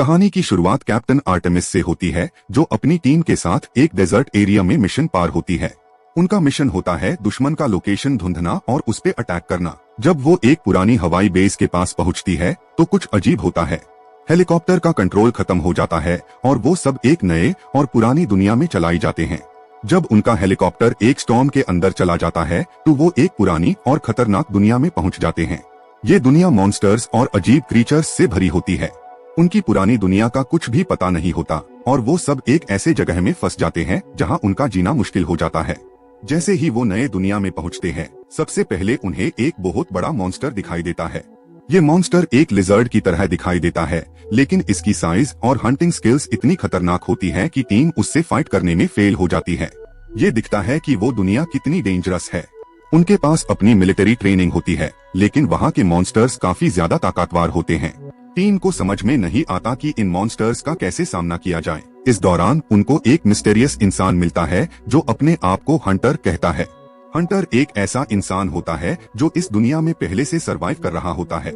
कहानी की शुरुआत कैप्टन आर्टेमिस से होती है, जो अपनी टीम के साथ एक डेजर्ट एरिया में मिशन पार होती है। उनका मिशन होता है दुश्मन का लोकेशन ढूंढना और उस पे अटैक करना। जब वो एक पुरानी हवाई बेस के पास पहुंचती है तो कुछ अजीब होता है। हेलीकॉप्टर का कंट्रोल खत्म हो जाता है और वो सब एक नए और पुरानी दुनिया में चलाई जाते हैं। जब उनका हेलीकॉप्टर एक स्टॉर्म के अंदर चला जाता है तो वो एक पुरानी और खतरनाक दुनिया में पहुंच जाते हैं। ये दुनिया मॉन्स्टर्स और अजीब क्रीचर्स से भरी होती है। उनकी पुरानी दुनिया का कुछ भी पता नहीं होता और वो सब एक ऐसे जगह में फंस जाते हैं जहां उनका जीना मुश्किल हो जाता है। जैसे ही वो नए दुनिया में पहुंचते हैं, सबसे पहले उन्हें एक बहुत बड़ा मॉन्स्टर दिखाई देता है। ये मॉन्स्टर एक लिजर्ड की तरह दिखाई देता है, लेकिन इसकी साइज और हंटिंग स्किल्स इतनी खतरनाक होती है कि टीम उससे फाइट करने में फेल हो जाती है। ये दिखता है कि वो दुनिया कितनी डेंजरस है। उनके पास अपनी मिलिट्री ट्रेनिंग होती है, लेकिन वहाँ के मॉन्स्टर्स काफी ज्यादा ताकतवर होते हैं। टीम को समझ में नहीं आता कि इन मॉन्स्टर्स का कैसे सामना किया जाए। इस दौरान उनको एक मिस्टीरियस इंसान मिलता है जो अपने आप को हंटर कहता है। हंटर एक ऐसा इंसान होता है जो इस दुनिया में पहले से सरवाइव कर रहा होता है।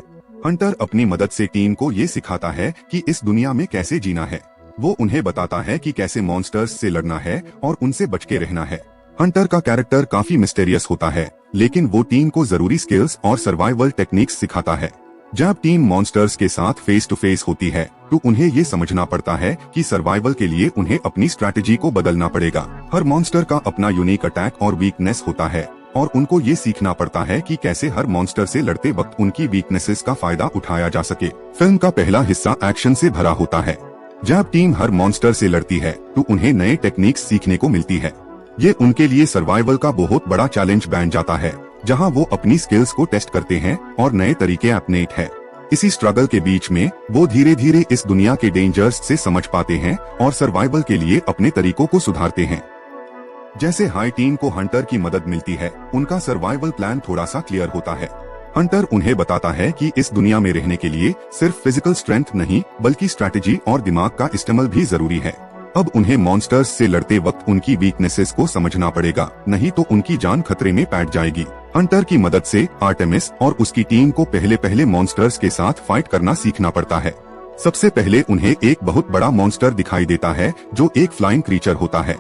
हंटर अपनी मदद से टीम को ये सिखाता है कि इस दुनिया में कैसे जीना है। वो उन्हें बताता है कि कैसे मॉन्स्टर्स से लड़ना है और उनसे बच के रहना है। हंटर का कैरेक्टर काफी मिस्टीरियस होता है, लेकिन वो टीम को जरूरी स्किल्स और सर्वाइवल टेक्निक्स सिखाता है। जब टीम मॉन्स्टर्स के साथ फेस टू फेस होती है तो उन्हें ये समझना पड़ता है कि सर्वाइवल के लिए उन्हें अपनी स्ट्रैटेजी को बदलना पड़ेगा। हर मॉन्स्टर का अपना यूनिक अटैक और वीकनेस होता है और उनको ये सीखना पड़ता है कि कैसे हर मॉन्स्टर से लड़ते वक्त उनकी वीकनेसेस का फायदा उठाया जा सके। फिल्म का पहला हिस्सा एक्शन से भरा होता है। जब टीम हर मॉन्स्टर से लड़ती है तो उन्हें नए टेक्निक्स सीखने को मिलती है। ये उनके लिए सर्वाइवल का बहुत बड़ा चैलेंज बन जाता है, जहां वो अपनी स्किल्स को टेस्ट करते हैं और नए तरीके अपनेट है। इसी स्ट्रगल के बीच में वो धीरे धीरे इस दुनिया के डेंजर्स से समझ पाते हैं और सर्वाइवल के लिए अपने तरीकों को सुधारते हैं। जैसे हाई टीम को हंटर की मदद मिलती है, उनका सर्वाइवल प्लान थोड़ा सा क्लियर होता है। हंटर उन्हें बताता है कि इस दुनिया में रहने के लिए सिर्फ फिजिकल स्ट्रेंथ नहीं, बल्कि स्ट्रैटेजी और दिमाग का इस्तेमाल भी जरूरी है। अब उन्हें मॉन्स्टर्स से लड़ते वक्त उनकी वीकनेसेस को समझना पड़ेगा, नहीं तो उनकी जान खतरे में पैठ जाएगी। हंटर की मदद से आर्टेमिस और उसकी टीम को पहले मॉन्स्टर्स के साथ फाइट करना सीखना पड़ता है। सबसे पहले उन्हें एक बहुत बड़ा मॉन्स्टर दिखाई देता है जो एक फ्लाइंग क्रीचर होता है।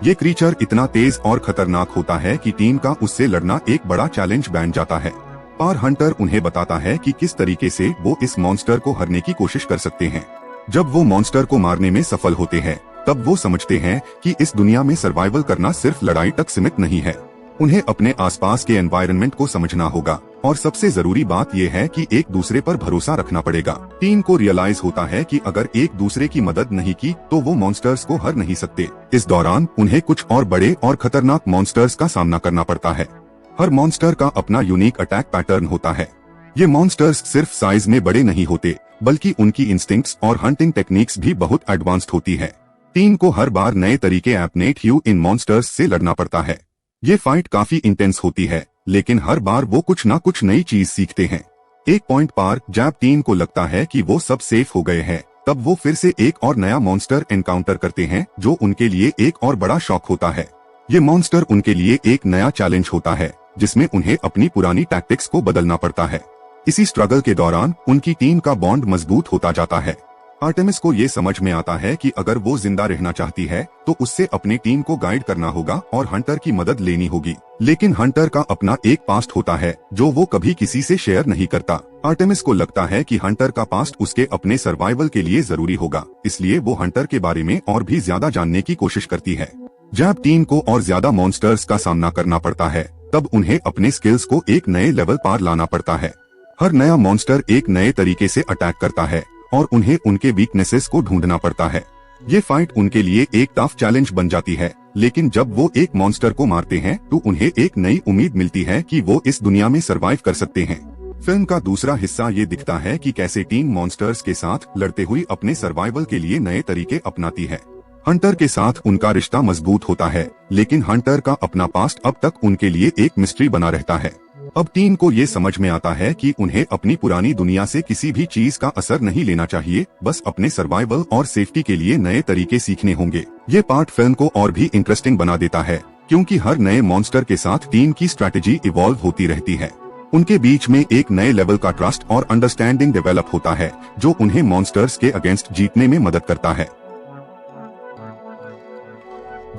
ये क्रीचर इतना तेज और खतरनाक होता है कि टीम का उससे लड़ना एक बड़ा चैलेंज बन जाता है। पर हंटर उन्हें बताता है कि किस तरीके से वो इस मॉन्स्टर को हरने की कोशिश कर सकते हैं। जब वो मॉन्स्टर को मारने में सफल होते हैं, तब वो समझते हैं कि इस दुनिया में सर्वाइवल करना सिर्फ लड़ाई तक सीमित नहीं है। उन्हें अपने आसपास के एनवायरनमेंट को समझना होगा और सबसे जरूरी बात यह है कि एक दूसरे पर भरोसा रखना पड़ेगा। टीम को रियलाइज होता है कि अगर एक दूसरे की मदद नहीं की तो वो मॉन्स्टर्स को हर नहीं सकते। इस दौरान उन्हें कुछ और बड़े और खतरनाक मॉन्स्टर्स का सामना करना पड़ता है। हर मॉन्स्टर का अपना यूनिक अटैक पैटर्न होता है। ये मॉन्स्टर्स सिर्फ साइज में बड़े नहीं होते, बल्कि उनकी इंस्टिंक्ट्स और हंटिंग टेक्निक्स भी बहुत एडवांस्ड होती है। टीम को हर बार नए तरीके अपनेट इन मॉन्स्टर्स से लड़ना पड़ता है। ये फाइट काफी इंटेंस होती है, लेकिन हर बार वो कुछ ना कुछ नई चीज सीखते हैं। एक पॉइंट पर जब टीम को लगता है कि वो सब सेफ हो गए हैं, तब वो फिर से एक और नया मॉन्स्टर एनकाउंटर करते हैं जो उनके लिए एक और बड़ा शॉक होता है। ये मॉन्स्टर उनके लिए एक नया चैलेंज होता है, जिसमें उन्हें अपनी पुरानी टैक्टिक्स को बदलना पड़ता है। इसी स्ट्रगल के दौरान उनकी टीम का बॉन्ड मजबूत होता जाता है। आर्टेमिस को ये समझ में आता है कि अगर वो जिंदा रहना चाहती है तो उससे अपनी टीम को गाइड करना होगा और हंटर की मदद लेनी होगी। लेकिन हंटर का अपना एक पास्ट होता है जो वो कभी किसी से शेयर नहीं करता। आर्टेमिस को लगता है कि हंटर का पास्ट उसके अपने सर्वाइवल के लिए जरूरी होगा, इसलिए वो हंटर के बारे में और भी ज्यादा जानने की कोशिश करती है। जब टीम को और ज्यादा मॉन्स्टर्स का सामना करना पड़ता है, तब उन्हें अपने स्किल्स को एक नए लेवल पार लाना पड़ता है। हर नया मॉन्स्टर एक नए तरीके से अटैक करता है और उन्हें उनके वीकनेसेस को ढूंढना पड़ता है। ये फाइट उनके लिए एक टफ चैलेंज बन जाती है, लेकिन जब वो एक मॉन्स्टर को मारते हैं तो उन्हें एक नई उम्मीद मिलती है कि वो इस दुनिया में सरवाइव कर सकते हैं। फिल्म का दूसरा हिस्सा ये दिखता है कि कैसे टीम मॉन्स्टर्स के साथ लड़ते हुए अपने सर्वाइवल के लिए नए तरीके अपनाती है। हंटर के साथ उनका रिश्ता मजबूत होता है, लेकिन हंटर का अपना पास्ट अब तक उनके लिए एक मिस्ट्री बना रहता है। अब टीम को ये समझ में आता है कि उन्हें अपनी पुरानी दुनिया से किसी भी चीज का असर नहीं लेना चाहिए, बस अपने सर्वाइवल और सेफ्टी के लिए नए तरीके सीखने होंगे। ये पार्ट फिल्म को और भी इंटरेस्टिंग बना देता है, क्योंकि हर नए मॉन्स्टर के साथ टीम की स्ट्रैटेजी इवॉल्व होती रहती है। उनके बीच में एक नए लेवल का ट्रस्ट और अंडरस्टैंडिंग डेवलप होता है जो उन्हें मॉन्स्टर्स के अगेंस्ट जीतने में मदद करता है।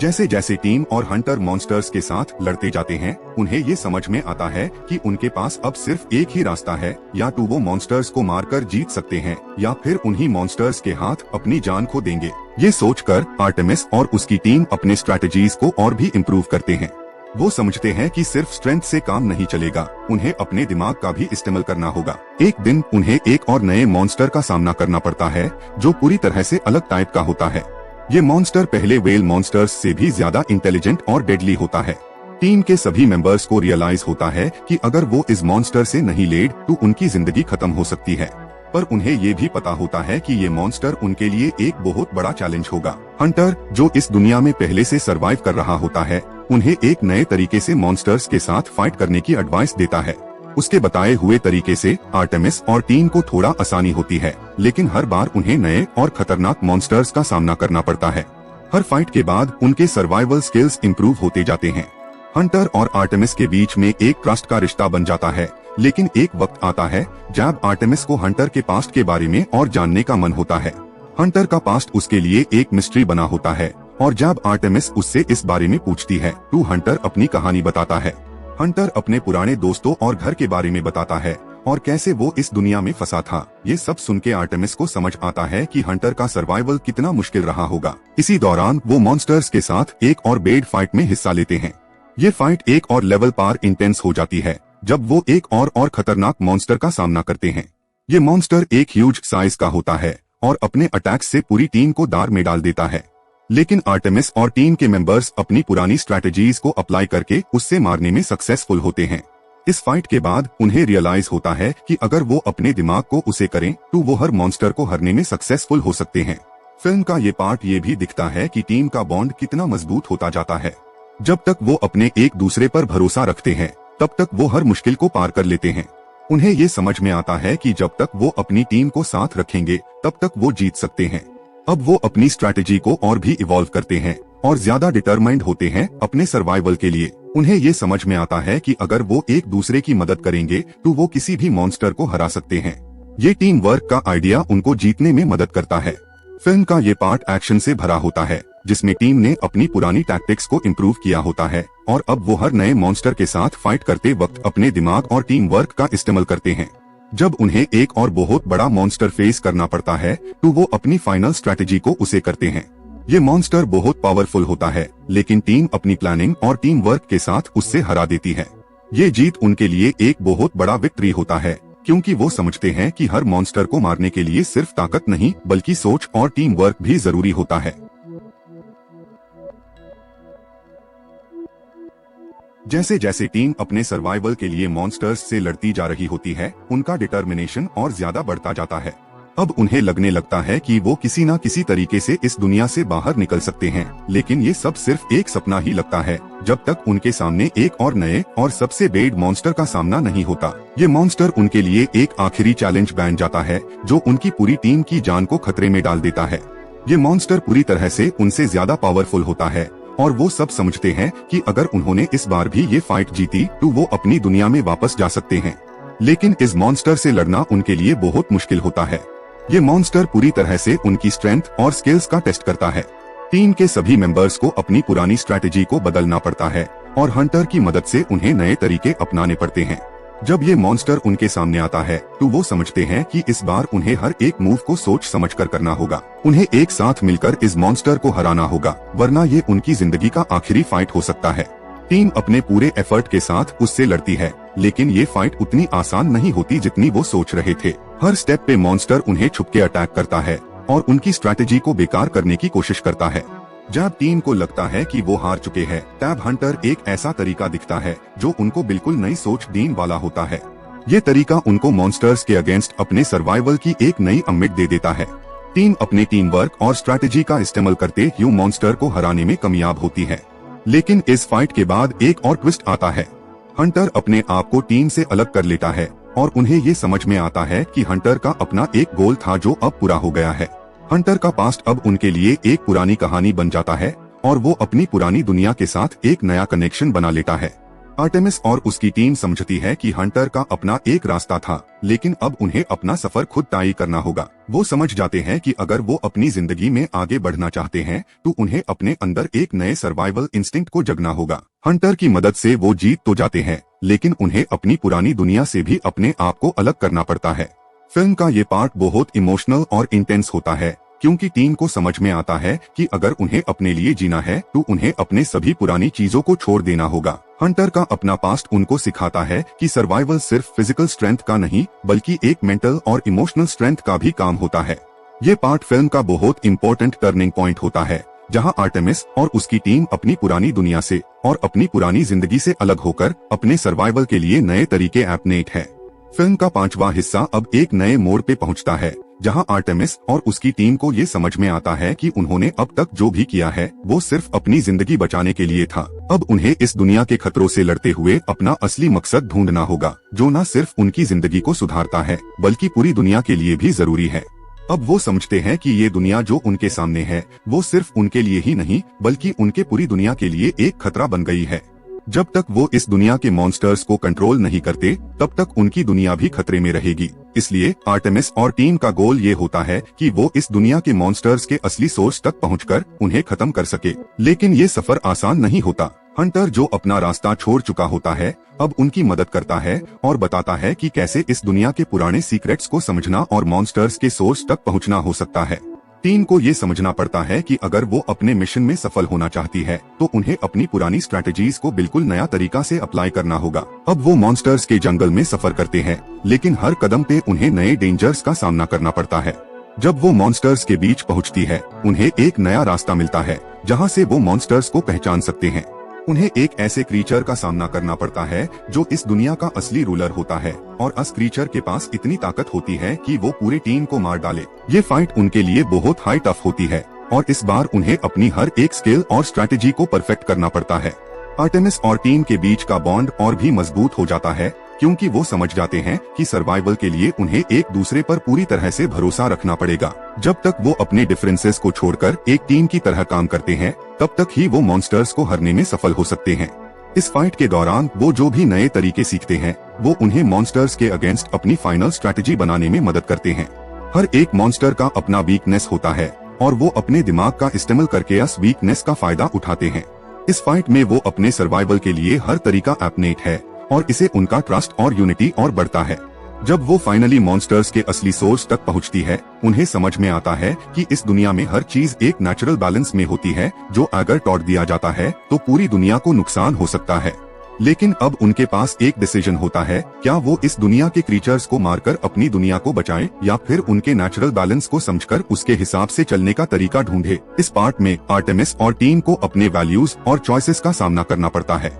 जैसे जैसे टीम और हंटर मॉन्स्टर्स के साथ लड़ते जाते हैं, उन्हें ये समझ में आता है कि उनके पास अब सिर्फ एक ही रास्ता है, या तो वो मॉन्स्टर्स को मारकर जीत सकते हैं या फिर उन्हीं मॉन्स्टर्स के हाथ अपनी जान खो देंगे। ये सोचकर आर्टेमिस और उसकी टीम अपने स्ट्रैटेजीज को और भी इम्प्रूव करते हैं। वो समझते हैं कि सिर्फ स्ट्रेंथ से काम नहीं चलेगा, उन्हें अपने दिमाग का भी इस्तेमाल करना होगा। एक दिन उन्हें एक और नए मॉन्स्टर का सामना करना पड़ता है जो पूरी तरह से अलग टाइप का होता है। ये मॉन्स्टर पहले वेल मॉन्स्टर्स से भी ज्यादा इंटेलिजेंट और डेडली होता है। टीम के सभी मेंबर्स को रियलाइज होता है कि अगर वो इस मॉन्स्टर से नहीं लेड तो उनकी जिंदगी खत्म हो सकती है, पर उन्हें ये भी पता होता है कि ये मॉन्स्टर उनके लिए एक बहुत बड़ा चैलेंज होगा। हंटर, जो इस दुनिया में पहले से सरवाइव कर रहा होता है, उन्हें एक नए तरीके से मॉन्स्टर्स के साथ फाइट करने की एडवाइस देता है। उसके बताए हुए तरीके से आर्टेमिस और टीम को थोड़ा आसानी होती है, लेकिन हर बार उन्हें नए और खतरनाक मॉन्स्टर्स का सामना करना पड़ता है। हर फाइट के बाद उनके सर्वाइवल स्किल्स इम्प्रूव होते जाते हैं। हंटर और आर्टेमिस के बीच में एक ट्रस्ट का रिश्ता बन जाता है, लेकिन एक वक्त आता है जब आर्टेमिस को हंटर के पास्ट के बारे में और जानने का मन होता है। हंटर का पास्ट उसके लिए एक मिस्ट्री बना होता है, और जब आर्टेमिस उससे इस बारे में पूछती है तो हंटर अपनी कहानी बताता है। हंटर अपने पुराने दोस्तों और घर के बारे में बताता है और कैसे वो इस दुनिया में फंसा था। ये सब सुन के आर्टेमिस को समझ आता है कि हंटर का सर्वाइवल कितना मुश्किल रहा होगा। इसी दौरान वो मॉन्स्टर्स के साथ एक और बेड फाइट में हिस्सा लेते हैं। ये फाइट एक और लेवल पार इंटेंस हो जाती है जब वो एक और खतरनाक मॉन्स्टर का सामना करते हैं। ये मॉन्स्टर एक ह्यूज साइज का होता है और अपने अटैक से पूरी टीम को दार में डाल देता है, लेकिन आर्टेमिस और टीम के मेंबर्स अपनी पुरानी स्ट्रैटेजीज को अप्लाई करके उससे मारने में सक्सेसफुल होते हैं। इस फाइट के बाद उन्हें रियलाइज होता है कि अगर वो अपने दिमाग को उसे करें तो वो हर मॉन्स्टर को हरने में सक्सेसफुल हो सकते हैं। फिल्म का ये पार्ट ये भी दिखता है कि टीम का बॉन्ड कितना मजबूत होता जाता है। जब तक वो अपने एक दूसरे पर भरोसा रखते हैं तब तक वो हर मुश्किल को पार कर लेते हैं। उन्हें ये समझ में आता है कि जब तक वो अपनी टीम को साथ रखेंगे तब तक वो जीत सकते हैं। अब वो अपनी स्ट्रैटेजी को और भी इवॉल्व करते हैं और ज्यादा डिटरमाइंड होते हैं अपने सर्वाइवल के लिए। उन्हें ये समझ में आता है कि अगर वो एक दूसरे की मदद करेंगे तो वो किसी भी मॉन्स्टर को हरा सकते हैं। ये टीम वर्क का आइडिया उनको जीतने में मदद करता है। फिल्म का ये पार्ट एक्शन से भरा होता है, जिसमें टीम ने अपनी पुरानी टैक्टिक्स को इम्प्रूव किया होता है और अब वो हर नए मॉन्स्टर के साथ फाइट करते वक्त अपने दिमाग और टीम वर्क का इस्तेमाल करते हैं। जब उन्हें एक और बहुत बड़ा मॉन्स्टर फेस करना पड़ता है तो वो अपनी फाइनल स्ट्रैटेजी को उसे करते हैं। ये मॉन्स्टर बहुत पावरफुल होता है, लेकिन टीम अपनी प्लानिंग और टीम वर्क के साथ उससे हरा देती है। ये जीत उनके लिए एक बहुत बड़ा विक्ट्री होता है, क्योंकि वो समझते हैं कि हर मॉन्स्टर को मारने के लिए सिर्फ ताकत नहीं बल्कि सोच और टीम वर्क भी जरूरी होता है। जैसे जैसे टीम अपने सर्वाइवल के लिए मॉन्स्टर्स से लड़ती जा रही होती है, उनका डिटर्मिनेशन और ज्यादा बढ़ता जाता है। अब उन्हें लगने लगता है कि वो किसी न किसी तरीके से इस दुनिया से बाहर निकल सकते हैं, लेकिन ये सब सिर्फ एक सपना ही लगता है जब तक उनके सामने एक और नए और सबसे बेड मॉन्स्टर का सामना नहीं होता। ये मॉन्स्टर उनके लिए एक आखिरी चैलेंज बन जाता है जो उनकी पूरी टीम की जान को खतरे में डाल देता है। ये मॉन्स्टर पूरी तरह से उनसे ज्यादा पावरफुल होता है और वो सब समझते हैं कि अगर उन्होंने इस बार भी ये फाइट जीती तो वो अपनी दुनिया में वापस जा सकते हैं। लेकिन इस मॉन्स्टर से लड़ना उनके लिए बहुत मुश्किल होता है। ये मॉन्स्टर पूरी तरह से उनकी स्ट्रेंथ और स्किल्स का टेस्ट करता है। टीम के सभी मेंबर्स को अपनी पुरानी स्ट्रैटेजी को बदलना पड़ता है और हंटर की मदद से उन्हें नए तरीके अपनाने पड़ते हैं। जब ये मॉन्स्टर उनके सामने आता है तो वो समझते हैं कि इस बार उन्हें हर एक मूव को सोच समझकर करना होगा। उन्हें एक साथ मिलकर इस मॉन्स्टर को हराना होगा, वरना ये उनकी जिंदगी का आखिरी फाइट हो सकता है। टीम अपने पूरे एफर्ट के साथ उससे लड़ती है, लेकिन ये फाइट उतनी आसान नहीं होती जितनी वो सोच रहे थे। हर स्टेप पे मॉन्स्टर उन्हें छुपके अटैक करता है और उनकी स्ट्रैटेजी को बेकार करने की कोशिश करता है। जब टीम को लगता है कि वो हार चुके हैं, तब हंटर एक ऐसा तरीका दिखता है जो उनको बिल्कुल नई सोच देने वाला होता है। ये तरीका उनको मॉन्स्टर्स के अगेंस्ट अपने सर्वाइवल की एक नई उम्मीद दे देता है। टीम अपने टीम वर्क और स्ट्रैटेजी का इस्तेमाल करते हुए मॉन्स्टर को हराने में कामयाब होती है। लेकिन इस फाइट के बाद एक और ट्विस्ट आता है। हंटर अपने आप को टीम से अलग कर लेता है और उन्हें ये समझ में आता है कि हंटर का अपना एक गोल था जो अब पूरा हो गया है। हंटर का पास्ट अब उनके लिए एक पुरानी कहानी बन जाता है और वो अपनी पुरानी दुनिया के साथ एक नया कनेक्शन बना लेता है। आर्टेमिस और उसकी टीम समझती है कि हंटर का अपना एक रास्ता था, लेकिन अब उन्हें अपना सफर खुद तय करना होगा। वो समझ जाते हैं कि अगर वो अपनी जिंदगी में आगे बढ़ना चाहते हैं तो उन्हें अपने अंदर एक नए सर्वाइवल इंस्टिंक्ट को जगना होगा। हंटर की मदद से वो जीत तो जाते हैं, लेकिन उन्हें अपनी पुरानी दुनिया से भी अपने आप को अलग करना पड़ता है। फिल्म का ये पार्ट बहुत इमोशनल और इंटेंस होता है, क्योंकि टीम को समझ में आता है कि अगर उन्हें अपने लिए जीना है तो उन्हें अपने सभी पुरानी चीजों को छोड़ देना होगा। हंटर का अपना पास्ट उनको सिखाता है कि सर्वाइवल सिर्फ फिजिकल स्ट्रेंथ का नहीं बल्कि एक मेंटल और इमोशनल स्ट्रेंथ का भी काम होता है। ये पार्ट फिल्म का बहुत इंपॉर्टेंट टर्निंग पॉइंट होता है, जहां आर्टेमिस और उसकी टीम अपनी पुरानी दुनिया से और अपनी पुरानी जिंदगी से अलग होकर अपने सर्वाइवल के लिए नए तरीके अपनेट है। फिल्म का 5वां हिस्सा अब एक नए मोड़ पे पहुंचता है, जहां आर्टेमिस और उसकी टीम को ये समझ में आता है कि उन्होंने अब तक जो भी किया है वो सिर्फ अपनी जिंदगी बचाने के लिए था। अब उन्हें इस दुनिया के खतरों से लड़ते हुए अपना असली मकसद ढूंढना होगा, जो न सिर्फ उनकी जिंदगी को सुधारता है बल्कि पूरी दुनिया के लिए भी जरूरी है। अब वो समझते हैं कि ये दुनिया जो उनके सामने है वो सिर्फ उनके लिए ही नहीं बल्कि उनके पूरी दुनिया के लिए एक खतरा बन गई है। जब तक वो इस दुनिया के मॉन्स्टर्स को कंट्रोल नहीं करते तब तक उनकी दुनिया भी खतरे में रहेगी। इसलिए आर्टेमिस और टीम का गोल ये होता है कि वो इस दुनिया के मॉन्स्टर्स के असली सोर्स तक पहुंचकर उन्हें खत्म कर सके। लेकिन ये सफर आसान नहीं होता। हंटर, जो अपना रास्ता छोड़ चुका होता है, अब उनकी मदद करता है और बताता है कि कैसे इस दुनिया के पुराने सीक्रेट्स को समझना और मॉन्स्टर्स के सोर्स तक पहुंचना हो सकता है। टीम को ये समझना पड़ता है कि अगर वो अपने मिशन में सफल होना चाहती है तो उन्हें अपनी पुरानी स्ट्रैटेजीज को बिल्कुल नया तरीका से अप्लाई करना होगा। अब वो मॉन्स्टर्स के जंगल में सफर करते हैं, लेकिन हर कदम पे उन्हें नए डेंजर्स का सामना करना पड़ता है। जब वो मॉन्स्टर्स के बीच पहुंचती है, उन्हें एक नया रास्ता मिलता है जहां से वो मॉन्स्टर्स को पहचान सकते हैं। उन्हें एक ऐसे क्रीचर का सामना करना पड़ता है जो इस दुनिया का असली रूलर होता है और उस क्रीचर के पास इतनी ताकत होती है कि वो पूरी टीम को मार डाले। ये फाइट उनके लिए बहुत हाई टफ होती है और इस बार उन्हें अपनी हर एक स्किल और स्ट्रैटेजी को परफेक्ट करना पड़ता है। आर्टेमिस और टीम के बीच का बॉन्ड और भी मजबूत हो जाता है, क्योंकि वो समझ जाते हैं कि सर्वाइवल के लिए उन्हें एक दूसरे पर पूरी तरह से भरोसा रखना पड़ेगा। जब तक वो अपने डिफरेंसेस को छोड़कर एक टीम की तरह काम करते हैं, तब तक ही वो मॉन्स्टर्स को हरने में सफल हो सकते हैं। इस फाइट के दौरान वो जो भी नए तरीके सीखते हैं, वो उन्हें मॉन्स्टर्स के अगेंस्ट अपनी फाइनल स्ट्रैटेजी बनाने में मदद करते हैं। हर एक मॉन्स्टर का अपना वीकनेस होता है और वो अपने दिमाग का इस्तेमाल करके उस वीकनेस का फायदा उठाते हैं। इस फाइट में वो अपने सर्वाइवल के लिए हर तरीका अपनेट है और इसे उनका ट्रस्ट और यूनिटी और बढ़ता है। जब वो फाइनली मॉन्स्टर्स के असली सोर्स तक पहुंचती है, उन्हें समझ में आता है कि इस दुनिया में हर चीज एक नेचुरल बैलेंस में होती है, जो अगर तोड़ दिया जाता है तो पूरी दुनिया को नुकसान हो सकता है। लेकिन अब उनके पास एक डिसीजन होता है, क्या वो इस दुनिया के क्रीचर्स को मारकर अपनी दुनिया को बचाएं या फिर उनके नेचुरल बैलेंस को समझकर उसके हिसाब से चलने का तरीका ढूंढे। इस पार्ट में आर्टेमिस और टीम को अपने वैल्यूज और चॉइसेस का सामना करना पड़ता है।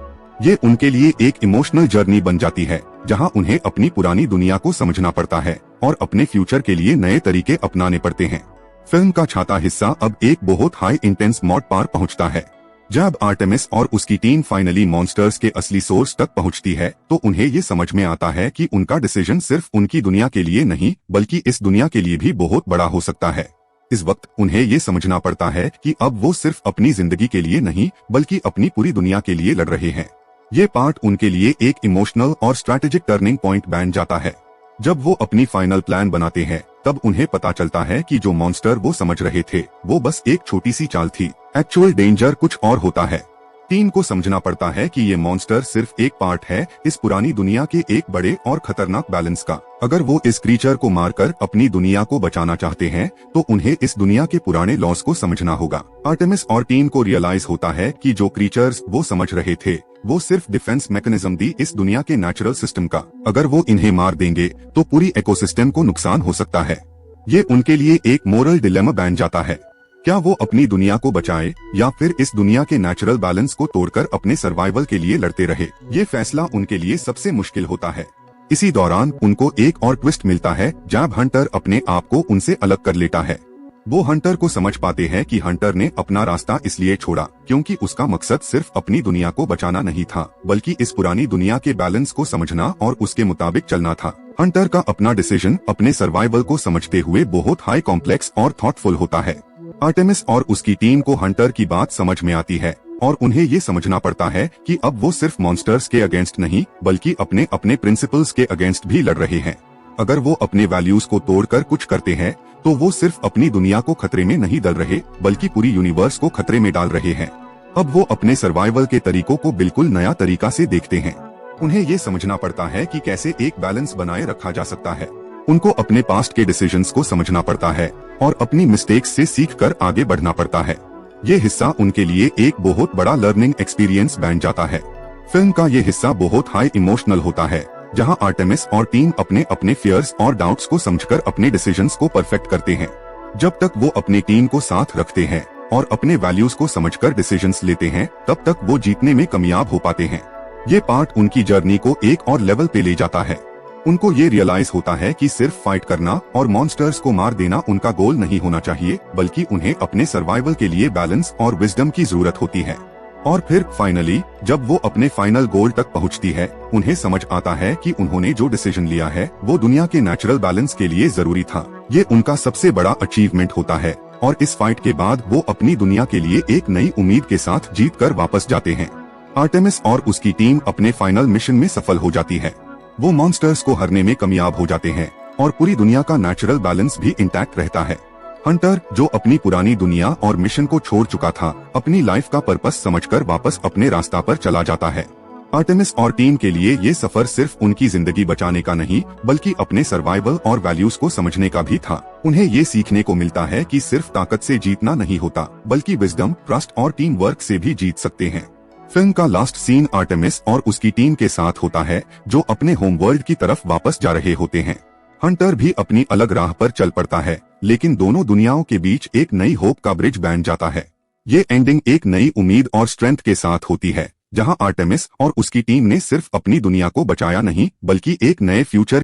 ये उनके लिए एक इमोशनल जर्नी बन जाती है, जहां उन्हें अपनी पुरानी दुनिया को समझना पड़ता है और अपने फ्यूचर के लिए नए तरीके अपनाने पड़ते हैं। फिल्म का छठवां हिस्सा अब एक बहुत हाई इंटेंस मोड पर पहुंचता है। जब आर्टेमिस और उसकी टीम फाइनली मॉन्स्टर्स के असली सोर्स तक पहुंचती है, तो उन्हें ये समझ में आता है कि उनका डिसीजन सिर्फ उनकी दुनिया के लिए नहीं बल्कि इस दुनिया के लिए भी बहुत बड़ा हो सकता है। इस वक्त उन्हें ये समझना पड़ता है कि अब वो सिर्फ अपनी जिंदगी के लिए नहीं बल्कि अपनी पूरी दुनिया के लिए लड़ रहे हैं। ये पार्ट उनके लिए एक इमोशनल और स्ट्रैटेजिक टर्निंग पॉइंट बन जाता है। जब वो अपनी फाइनल प्लान बनाते हैं, तब उन्हें पता चलता है कि जो मॉन्स्टर वो समझ रहे थे वो बस एक छोटी सी चाल थी। एक्चुअल डेंजर कुछ और होता है। टीम को समझना पड़ता है कि ये मॉन्स्टर सिर्फ एक पार्ट है इस पुरानी दुनिया के एक बड़े और खतरनाक बैलेंस का। अगर वो इस क्रीचर को मारकर अपनी दुनिया को बचाना चाहते हैं, तो उन्हें इस दुनिया के पुराने लॉस को समझना होगा। आर्टेमिस और टीम को रियलाइज होता है कि जो क्रीचर्स वो समझ रहे थे वो सिर्फ डिफेंस मैकेनिज्म थी इस दुनिया के नेचुरल सिस्टम का। अगर वो इन्हें मार देंगे तो पूरी इकोसिस्टम को नुकसान हो सकता है। ये उनके लिए एक मोरल डिलेमा बन जाता है। क्या वो अपनी दुनिया को बचाए या फिर इस दुनिया के नेचुरल बैलेंस को तोड़कर अपने सर्वाइवल के लिए लड़ते रहे। ये फैसला उनके लिए सबसे मुश्किल होता है। इसी दौरान उनको एक और ट्विस्ट मिलता है जब हंटर अपने आप को उनसे अलग कर लेता है। वो हंटर को समझ पाते हैं कि हंटर ने अपना रास्ता इसलिए छोड़ा क्योंकि उसका मकसद सिर्फ अपनी दुनिया को बचाना नहीं था बल्कि इस पुरानी दुनिया के बैलेंस को समझना और उसके मुताबिक चलना था। हंटर का अपना डिसीजन अपने सर्वाइवल को समझते हुए बहुत हाई कॉम्प्लेक्स और थॉटफुल होता है। आर्टेमिस और उसकी टीम को हंटर की बात समझ में आती है और उन्हें ये समझना पड़ता है कि अब वो सिर्फ मॉन्स्टर्स के अगेंस्ट नहीं बल्कि अपने अपने प्रिंसिपल्स के अगेंस्ट भी लड़ रहे हैं। अगर वो अपने वैल्यूज को तोड़कर कुछ करते हैं तो वो सिर्फ अपनी दुनिया को खतरे में नहीं डाल रहे बल्कि पूरी यूनिवर्स को खतरे में डाल रहे हैं। अब वो अपने सर्वाइवल के तरीकों को बिल्कुल नया तरीका से देखते हैं। उन्हें ये समझना पड़ता है कि कैसे एक बैलेंस बनाए रखा जा सकता है। उनको अपने पास्ट के डिसीजंस को समझना पड़ता है और अपनी मिस्टेक्स से सीखकर आगे बढ़ना पड़ता है। ये हिस्सा उनके लिए एक बहुत बड़ा लर्निंग एक्सपीरियंस बन जाता है। फिल्म का ये हिस्सा बहुत हाई इमोशनल होता है, जहां आर्टेमिस और टीम अपने अपने फियर्स और डाउट्स को समझकर अपने डिसीजंस को परफेक्ट करते हैं। जब तक वो अपनी टीम को साथ रखते हैं और अपने वैल्यूज को समझकर डिसीजंस लेते हैं, तब तक वो जीतने में कामयाब हो पाते हैं। ये पार्ट उनकी जर्नी को एक और लेवल पे ले जाता है। उनको ये रियलाइज होता है कि सिर्फ फाइट करना और मॉन्स्टर्स को मार देना उनका गोल नहीं होना चाहिए, बल्कि उन्हें अपने सर्वाइवल के लिए बैलेंस और विजडम की जरूरत होती है। और फिर फाइनली जब वो अपने फाइनल गोल तक पहुंचती है, उन्हें समझ आता है कि उन्होंने जो डिसीजन लिया है वो दुनिया के नेचुरल बैलेंस के लिए जरूरी था। ये उनका सबसे बड़ा अचीवमेंट होता है और इस फाइट के बाद वो अपनी दुनिया के लिए एक नई उम्मीद के साथ जीत कर वापस जाते हैं। आर्टेमिस और उसकी टीम अपने फाइनल मिशन में सफल हो जाती है। वो मॉन्स्टर्स को हरने में कामयाब हो जाते हैं और पूरी दुनिया का नेचुरल बैलेंस भी इंटैक्ट रहता है। हंटर, जो अपनी पुरानी दुनिया और मिशन को छोड़ चुका था, अपनी लाइफ का पर्पस समझकर वापस अपने रास्ता पर चला जाता है। आर्टेमिस और टीम के लिए ये सफर सिर्फ उनकी जिंदगी बचाने का नहीं बल्कि अपने सर्वाइवल और वैल्यूज को समझने का भी था। उन्हें ये सीखने को मिलता है कि सिर्फ ताकत से जीतना नहीं होता बल्कि विजडम, ट्रस्ट और टीम वर्क से भी जीत सकते हैं। फिल्म का लास्ट सीन आर्टेमिस और उसकी टीम के साथ होता है, जो अपने होम वर्ल्ड की तरफ वापस जा रहे होते हैं। हंटर भी अपनी अलग राह पर चल पड़ता है, लेकिन दोनों दुनियाओं के बीच एक नई होप का ब्रिज बन जाता है। ये एंडिंग एक नई उम्मीद और स्ट्रेंथ के साथ होती है, जहां आर्टेमिस और उसकी टीम ने सिर्फ अपनी दुनिया को बचाया नहीं बल्कि एक नए फ्यूचर